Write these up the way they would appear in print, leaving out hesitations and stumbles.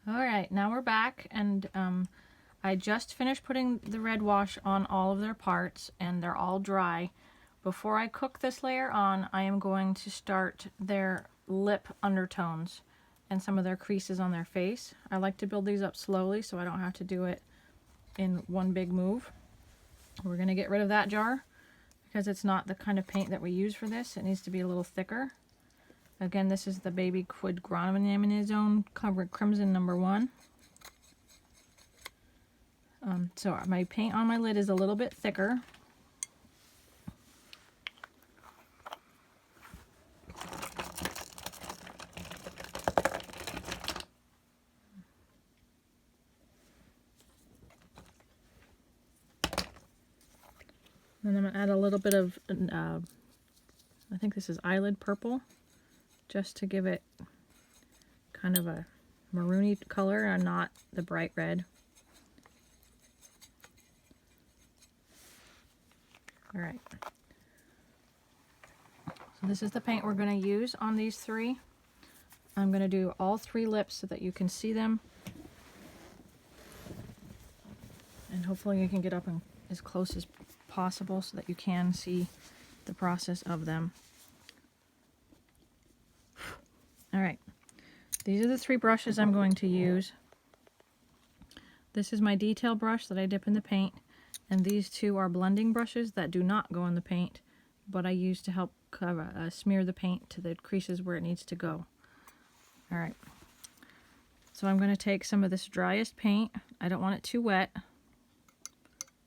Alright, now we're back, and I just finished putting the red wash on all of their parts, and they're all dry. Before I cook this layer on, I am going to start their lip undertones and some of their creases on their face. I like to build these up slowly so I don't have to do it in one big move. We're going to get rid of that jar because it's not the kind of paint that we use for this. It needs to be a little thicker. Again, this is the Baby Quid Granaminizone Covered Crimson #1. So my paint on my lid is a little bit thicker. And I'm going to add a little bit of, I think this is eyelid purple, just to give it kind of a maroony color and not the bright red. Alright. So this is the paint we're going to use on these three. I'm going to do all three lips so that you can see them. And hopefully you can get up and as close as possible so that you can see the process of them. Alright. These are the three brushes I'm going to use. This is my detail brush that I dip in the paint. And these two are blending brushes that do not go in the paint, but I use to help cover, smear the paint to the creases where it needs to go. Alright, so I'm going to take some of this driest paint, I don't want it too wet,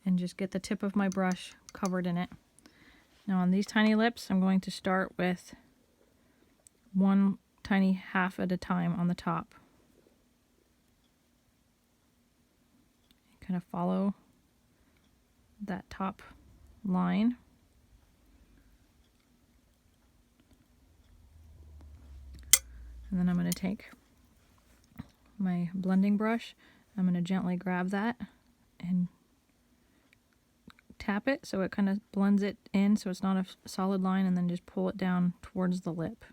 and just get the tip of my brush covered in it. Now on these tiny lips, I'm going to start with one tiny half at a time on the top. Kind of follow that top line. And then I'm going to take my blending brush, I'm going to gently grab that and tap it so it kind of blends it in so it's not a solid line, and then just pull it down towards the lip.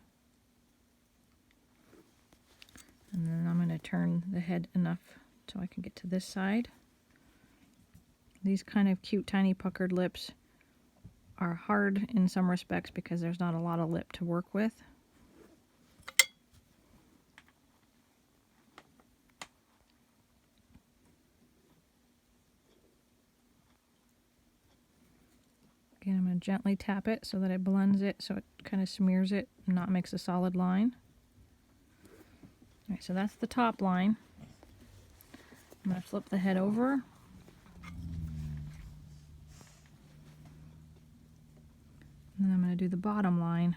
And then I'm going to turn the head enough so I can get to this side. These kind of cute tiny puckered lips are hard in some respects because there's not a lot of lip to work with. Again, I'm going to gently tap it so that it blends it, so it kind of smears it and not makes a solid line. Alright, so that's the top line. I'm going to flip the head over. And then I'm going to do the bottom line.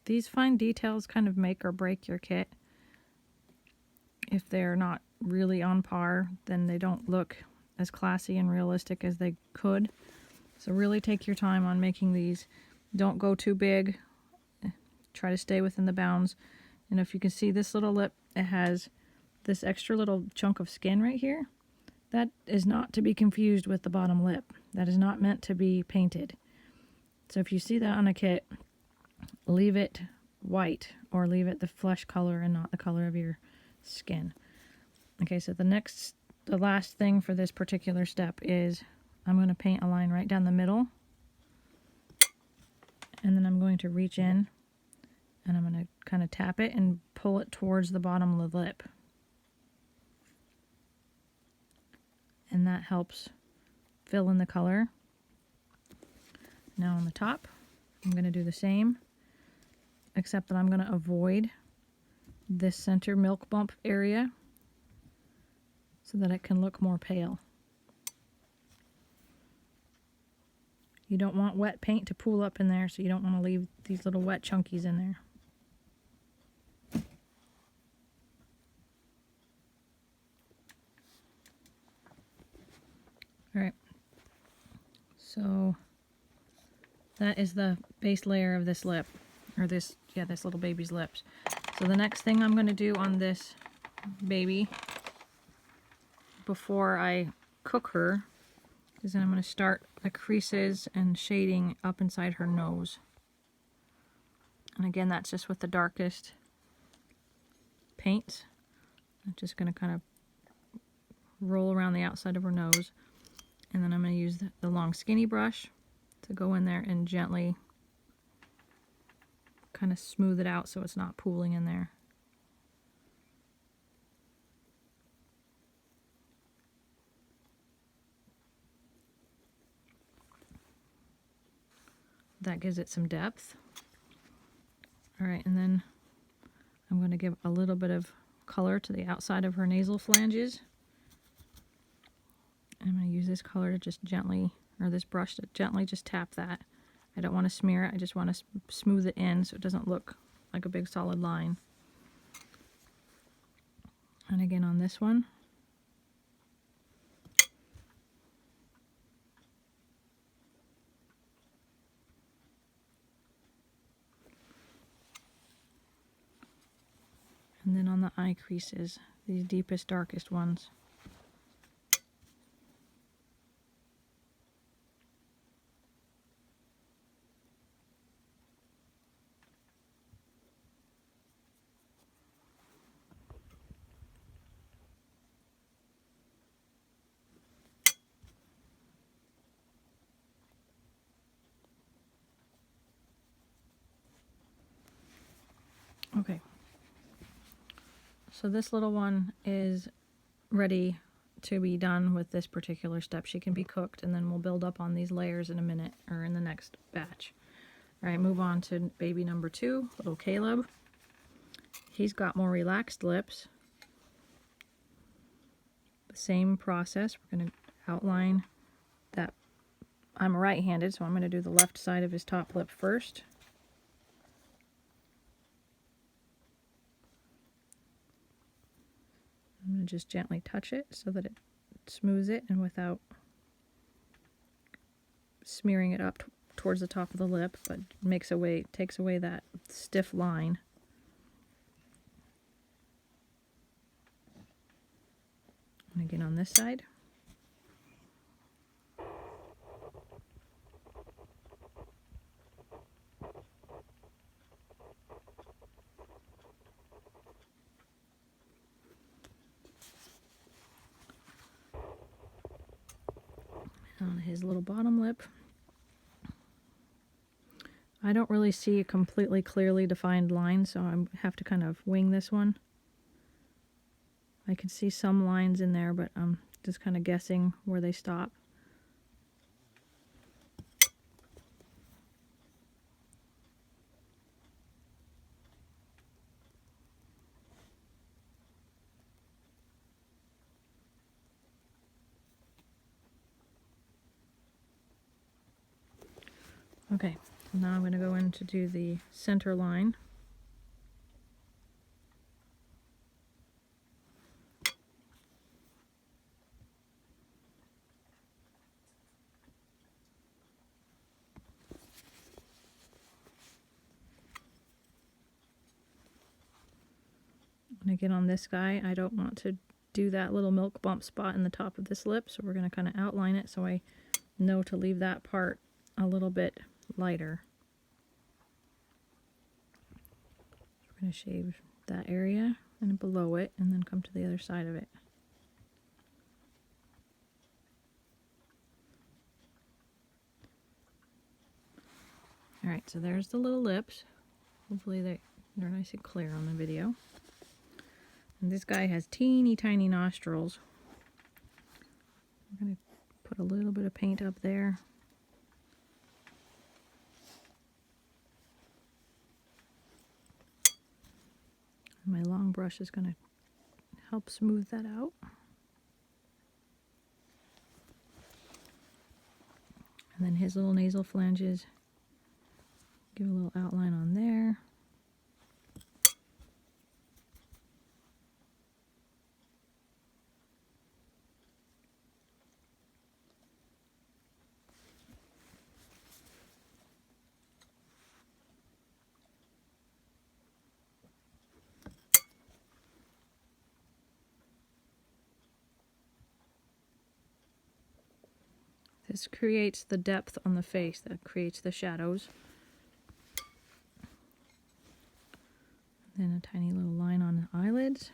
These fine details kind of make or break your kit. If they're not really on par, then they don't look as classy and realistic as they could. So really take your time on making these. Don't go too big. Try to stay within the bounds. And if you can see this little lip, it has this extra little chunk of skin right here. That is not to be confused with the bottom lip. That is not meant to be painted. So if you see that on a kit, leave it white or leave it the flesh color and not the color of your skin. Okay, so the last thing for this particular step is I'm going to paint a line right down the middle, and then I'm going to reach in and I'm going to kind of tap it and pull it towards the bottom of the lip, and that helps fill in the color. Now on the top I'm going to do the same, except that I'm going to avoid this center milk bump area so that it can look more pale. You don't want wet paint to pool up in there, so you don't want to leave these little wet chunkies in there. Alright, so That is the base layer of this lip, or this little baby's lips. So the next thing I'm going to do on this baby before I cook her is then I'm going to start the creases and shading up inside her nose. And again, that's just with the darkest paint. I'm just going to kind of roll around the outside of her nose. And then I'm going to use the long skinny brush to go in there and gently kind of smooth it out so it's not pooling in there. That gives it some depth. Alright, and then I'm going to give a little bit of color to the outside of her nasal flanges. I'm going to use this color to just gently, or this brush to gently just tap that. I don't want to smear it, I just want to smooth it in so it doesn't look like a big solid line. And again on this one. And then on the eye creases, these deepest, darkest ones. Okay. So this little one is ready to be done with this particular step. She can be cooked, and then we'll build up on these layers in a minute, or in the next batch. Alright, move on to baby number 2, little Caleb. He's got more relaxed lips. The same process. We're going to outline that. I'm right-handed, so I'm going to do the left side of his top lip first. I'm going to just gently touch it so that it smooths it, and without smearing it up towards the top of the lip, but takes away that stiff line. And again on this side. On his little bottom lip. I don't really see a completely clearly defined line, so I have to kind of wing this one. I can see some lines in there, but I'm just kind of guessing where they stop. Okay, so now I'm going to go in to do the center line. And again on this guy, I don't want to do that little milk bump spot in the top of this lip, so we're going to kind of outline it so I know to leave that part a little bit lighter. We're going to shave that area and below it, and then come to the other side of it. Alright, so there's the little lips. Hopefully they're nice and clear on the video. And this guy has teeny tiny nostrils. I'm going to put a little bit of paint up there. My long brush is going to help smooth that out. And then his little nasal flanges. Give a little outline on there. This creates the depth on the face, that creates the shadows. Then a tiny little line on the eyelids.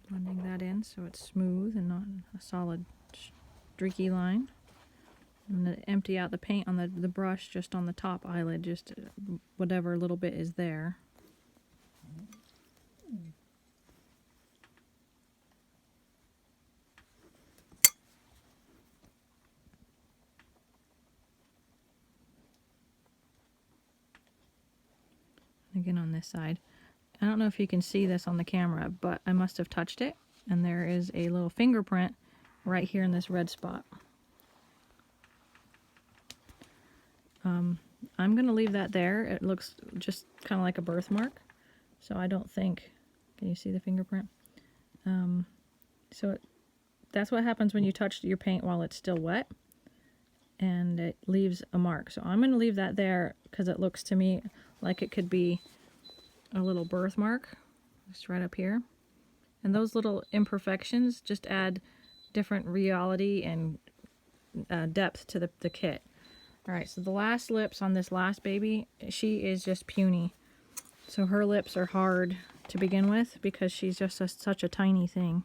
Blending that in so it's smooth and not a solid streaky line. And then empty out the paint on the brush just on the top eyelid, just whatever little bit is there. Again on this side. I don't know if you can see this on the camera, but I must have touched it, and there is a little fingerprint right here in this red spot. I'm going to leave that there. It looks just kind of like a birthmark, so I don't think... Can you see the fingerprint? That's what happens when you touch your paint while it's still wet, and it leaves a mark. So I'm going to leave that there because it looks to me like it could be a little birthmark, just right up here. And those little imperfections just add different reality and depth to the kit. Alright, so the last lips on this last baby, she is just puny. So her lips are hard to begin with because she's just such a tiny thing.